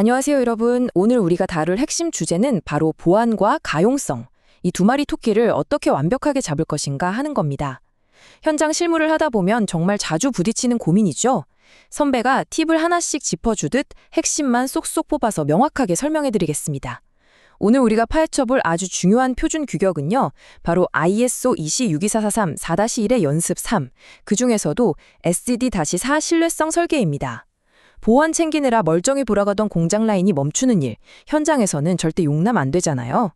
안녕하세요, 여러분. 오늘 우리가 다룰 핵심 주제는 바로 보안과 가용성. 이 두 마리 토끼를 어떻게 완벽하게 잡을 것인가 하는 겁니다. 현장 실무를 하다 보면 정말 자주 부딪히는 고민이죠. 선배가 팁을 하나씩 짚어주듯 핵심만 쏙쏙 뽑아서 명확하게 설명해 드리겠습니다. 오늘 우리가 파헤쳐볼 아주 중요한 표준 규격은요, 바로 ISO 2624443 4-1의 연습 3, 그중에서도 SCD-4 신뢰성 설계입니다. 보안 챙기느라 멀쩡히 돌아가던 공장 라인이 멈추는 일, 현장에서는 절대 용납 안 되잖아요.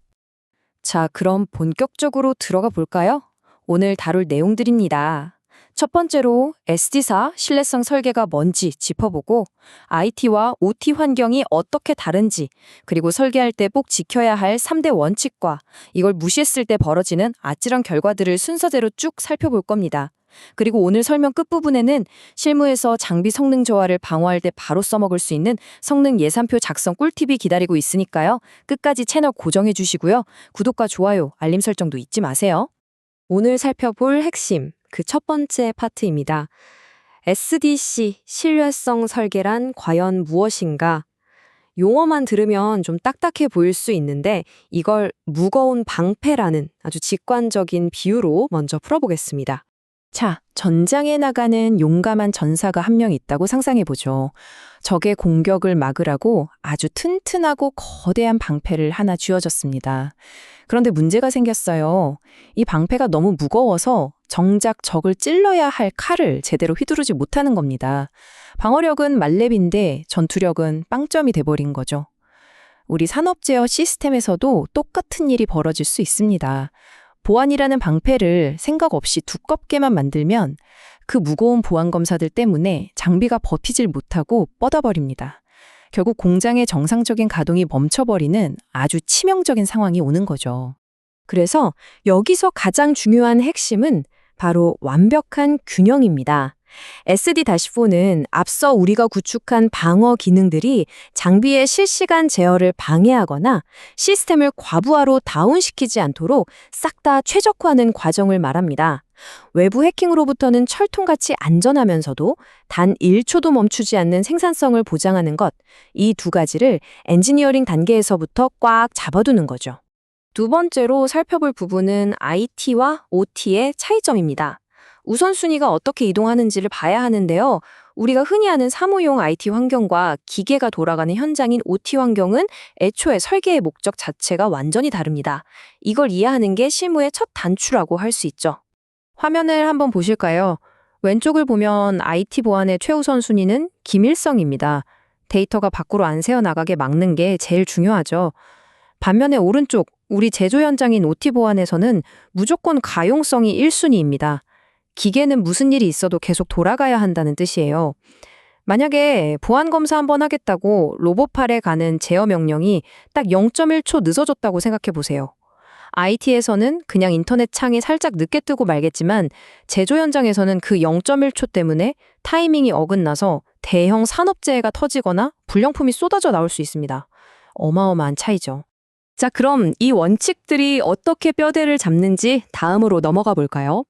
자, 그럼 본격적으로 들어가 볼까요? 오늘 다룰 내용들입니다. 첫 번째로 SD4 신뢰성 설계가 뭔지 짚어보고 IT와 OT 환경이 어떻게 다른지, 그리고 설계할 때 꼭 지켜야 할 3대 원칙과 이걸 무시했을 때 벌어지는 아찔한 결과들을 순서대로 쭉 살펴볼 겁니다. 그리고 오늘 설명 끝부분에는 실무에서 장비 성능 저하를 방어할 때 바로 써먹을 수 있는 성능 예산표 작성 꿀팁이 기다리고 있으니까요. 끝까지 채널 고정해 주시고요. 구독과 좋아요, 알림 설정도 잊지 마세요. 오늘 살펴볼 핵심, 그 첫 번째 파트입니다. SDC, 신뢰성 설계란 과연 무엇인가? 용어만 들으면 좀 딱딱해 보일 수 있는데 이걸 무거운 방패라는 아주 직관적인 비유로 먼저 풀어보겠습니다. 자, 전장에 나가는 용감한 전사가 한 명 있다고 상상해보죠. 적의 공격을 막으라고 아주 튼튼하고 거대한 방패를 하나 쥐어줬습니다. 그런데 문제가 생겼어요. 이 방패가 너무 무거워서 정작 적을 찔러야 할 칼을 제대로 휘두르지 못하는 겁니다. 방어력은 만렙인데 전투력은 빵점이 돼버린 거죠. 우리 산업제어 시스템에서도 똑같은 일이 벌어질 수 있습니다. 보안이라는 방패를 생각 없이 두껍게만 만들면 그 무거운 보안 검사들 때문에 장비가 버티질 못하고 뻗어버립니다. 결국 공장의 정상적인 가동이 멈춰버리는 아주 치명적인 상황이 오는 거죠. 그래서 여기서 가장 중요한 핵심은 바로 완벽한 균형입니다. SD-4는 앞서 우리가 구축한 방어 기능들이 장비의 실시간 제어를 방해하거나 시스템을 과부하로 다운시키지 않도록 싹 다 최적화하는 과정을 말합니다. 외부 해킹으로부터는 철통같이 안전하면서도 단 1초도 멈추지 않는 생산성을 보장하는 것, 이 두 가지를 엔지니어링 단계에서부터 꽉 잡아두는 거죠. 두 번째로 살펴볼 부분은 IT와 OT의 차이점입니다. 우선순위가 어떻게 이동하는지를 봐야 하는데요. 우리가 흔히 아는 사무용 IT 환경과 기계가 돌아가는 현장인 OT 환경은 애초에 설계의 목적 자체가 완전히 다릅니다. 이걸 이해하는 게 실무의 첫 단추라고 할 수 있죠. 화면을 한번 보실까요? 왼쪽을 보면 IT 보안의 최우선 순위는 기밀성입니다. 데이터가 밖으로 안 새어나가게 막는 게 제일 중요하죠. 반면에 오른쪽, 우리 제조 현장인 OT 보안에서는 무조건 가용성이 1순위입니다. 기계는 무슨 일이 있어도 계속 돌아가야 한다는 뜻이에요. 만약에 보안 검사 한번 하겠다고 로봇팔에 가는 제어 명령이 딱 0.1초 늦어졌다고 생각해 보세요. IT에서는 그냥 인터넷 창이 살짝 늦게 뜨고 말겠지만 제조 현장에서는 그 0.1초 때문에 타이밍이 어긋나서 대형 산업재해가 터지거나 불량품이 쏟아져 나올 수 있습니다. 어마어마한 차이죠. 자, 그럼 이 원칙들이 어떻게 뼈대를 잡는지 다음으로 넘어가 볼까요?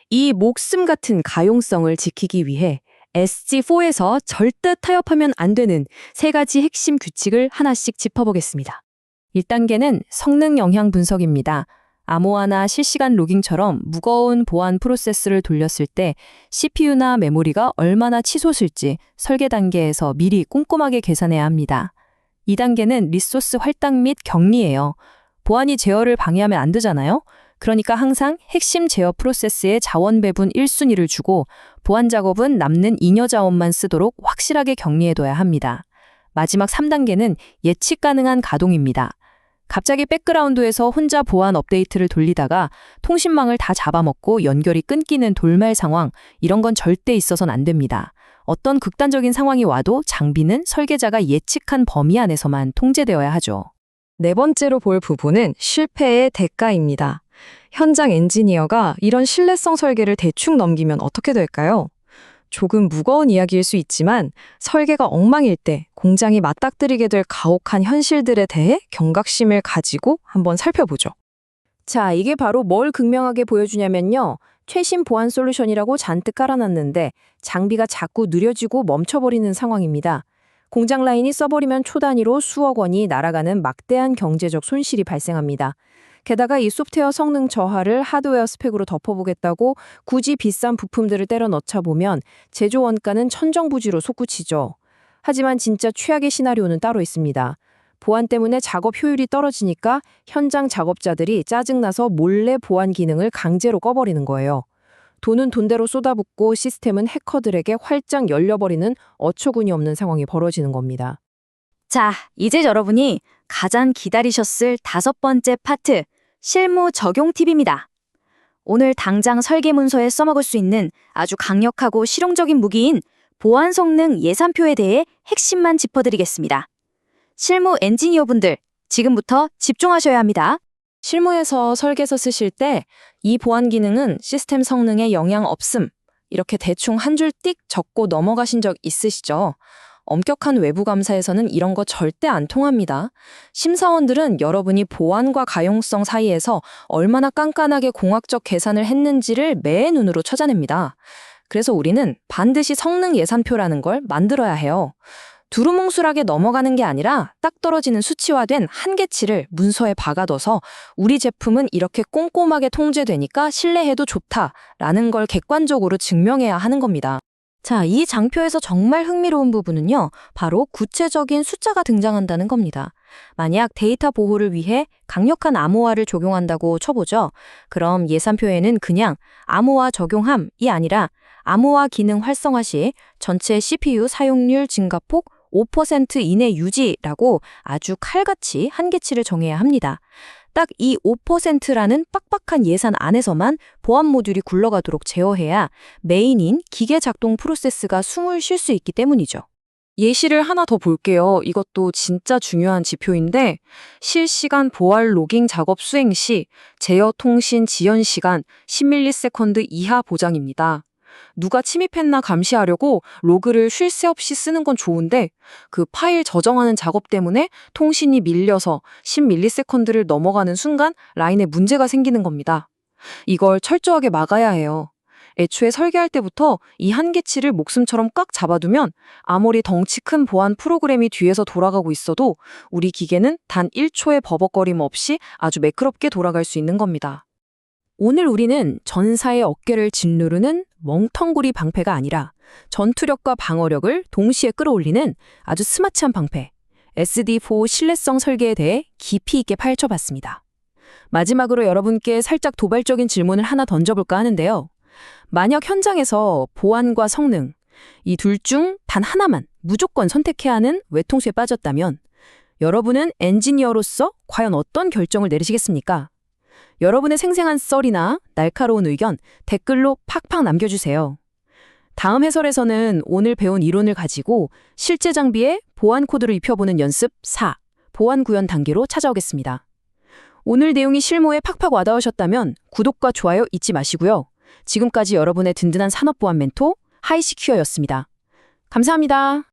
이 목숨 같은 가용성을 지키기 위해 SG4에서 절대 타협하면 안 되는 세 가지 핵심 규칙을 하나씩 짚어보겠습니다. 1단계는 성능 영향 분석입니다. 암호화나 실시간 로깅처럼 무거운 보안 프로세스를 돌렸을 때 CPU나 메모리가 얼마나 치솟을지 설계 단계에서 미리 꼼꼼하게 계산해야 합니다. 2단계는 리소스 할당 및 격리예요. 보안이 제어를 방해하면 안 되잖아요. 그러니까 항상 핵심 제어 프로세스에 자원 배분 1순위를 주고 보안 작업은 남는 잉여 자원만 쓰도록 확실하게 격리해둬야 합니다. 마지막 3단계는 예측 가능한 가동입니다. 갑자기 백그라운드에서 혼자 보안 업데이트를 돌리다가 통신망을 다 잡아먹고 연결이 끊기는 돌발 상황, 이런 건 절대 있어서는 안 됩니다. 어떤 극단적인 상황이 와도 장비는 설계자가 예측한 범위 안에서만 통제되어야 하죠. 네 번째로 볼 부분은 실패의 대가입니다. 현장 엔지니어가 이런 신뢰성 설계를 대충 넘기면 어떻게 될까요? 조금 무거운 이야기일 수 있지만 설계가 엉망일 때 공장이 맞닥뜨리게 될 가혹한 현실들에 대해 경각심을 가지고 한번 살펴보죠. 자, 이게 바로 뭘 극명하게 보여주냐면요. 최신 보안 솔루션이라고 잔뜩 깔아놨는데 장비가 자꾸 느려지고 멈춰버리는 상황입니다. 공장 라인이 써버리면 초 단위로 수억 원이 날아가는 막대한 경제적 손실이 발생합니다. 게다가 이 소프트웨어 성능 저하를 하드웨어 스펙으로 덮어보겠다고 굳이 비싼 부품들을 때려 넣자 보면 제조 원가는 천정부지로 솟구치죠. 하지만 진짜 최악의 시나리오는 따로 있습니다. 보안 때문에 작업 효율이 떨어지니까 현장 작업자들이 짜증나서 몰래 보안 기능을 강제로 꺼버리는 거예요. 돈은 돈대로 쏟아붓고 시스템은 해커들에게 활짝 열려버리는 어처구니 없는 상황이 벌어지는 겁니다. 자, 이제 여러분이 가장 기다리셨을 5번째 파트, 실무 적용 팁입니다. 오늘 당장 설계 문서에 써먹을 수 있는 아주 강력하고 실용적인 무기인 보안 성능 예산표에 대해 핵심만 짚어드리겠습니다. 실무 엔지니어분들, 지금부터 집중하셔야 합니다. 실무에서 설계서 쓰실 때 이 보안 기능은 시스템 성능에 영향 없음, 이렇게 대충 한 줄 띡 적고 넘어가신 적 있으시죠? 엄격한 외부 감사에서는 이런 거 절대 안 통합니다. 심사원들은 여러분이 보안과 가용성 사이에서 얼마나 깐깐하게 공학적 계산을 했는지를 매의 눈으로 찾아냅니다. 그래서 우리는 반드시 성능 예산표라는 걸 만들어야 해요. 두루뭉술하게 넘어가는 게 아니라 딱 떨어지는 수치화된 한계치를 문서에 박아둬서 우리 제품은 이렇게 꼼꼼하게 통제되니까 신뢰해도 좋다라는 걸 객관적으로 증명해야 하는 겁니다. 자, 이 장표에서 정말 흥미로운 부분은요, 바로 구체적인 숫자가 등장한다는 겁니다. 만약 데이터 보호를 위해 강력한 암호화를 적용한다고 쳐보죠. 그럼 예산표에는 그냥 암호화 적용함이 아니라 암호화 기능 활성화 시 전체 CPU 사용률 증가폭 5% 이내 유지라고 아주 칼같이 한계치를 정해야 합니다. 딱 이 5%라는 빡빡한 예산 안에서만 보안 모듈이 굴러가도록 제어해야 메인인 기계 작동 프로세스가 숨을 쉴 수 있기 때문이죠. 예시를 하나 더 볼게요. 이것도 진짜 중요한 지표인데 실시간 보안 로깅 작업 수행 시 제어 통신 지연 시간 10ms 이하 보장입니다. 누가 침입했나 감시하려고 로그를 쉴 새 없이 쓰는 건 좋은데 그 파일 저장하는 작업 때문에 통신이 밀려서 10ms를 넘어가는 순간 라인에 문제가 생기는 겁니다. 이걸 철저하게 막아야 해요. 애초에 설계할 때부터 이 한계치를 목숨처럼 꽉 잡아두면 아무리 덩치 큰 보안 프로그램이 뒤에서 돌아가고 있어도 우리 기계는 단 1초의 버벅거림 없이 아주 매끄럽게 돌아갈 수 있는 겁니다. 오늘 우리는 전사의 어깨를 짓누르는 멍텅구리 방패가 아니라 전투력과 방어력을 동시에 끌어올리는 아주 스마트한 방패, SD4 신뢰성 설계에 대해 깊이 있게 파헤쳐봤습니다. 마지막으로 여러분께 살짝 도발적인 질문을 하나 던져볼까 하는데요. 만약 현장에서 보안과 성능, 이 둘 중 단 하나만 무조건 선택해야 하는 외통수에 빠졌다면 여러분은 엔지니어로서 과연 어떤 결정을 내리시겠습니까? 여러분의 생생한 썰이나 날카로운 의견 댓글로 팍팍 남겨주세요. 다음 해설에서는 오늘 배운 이론을 가지고 실제 장비에 보안 코드를 입혀보는 연습 4, 보안 구현 단계로 찾아오겠습니다. 오늘 내용이 실무에 팍팍 와닿으셨다면 구독과 좋아요 잊지 마시고요. 지금까지 여러분의 든든한 산업보안 멘토 하이시큐어였습니다. 감사합니다.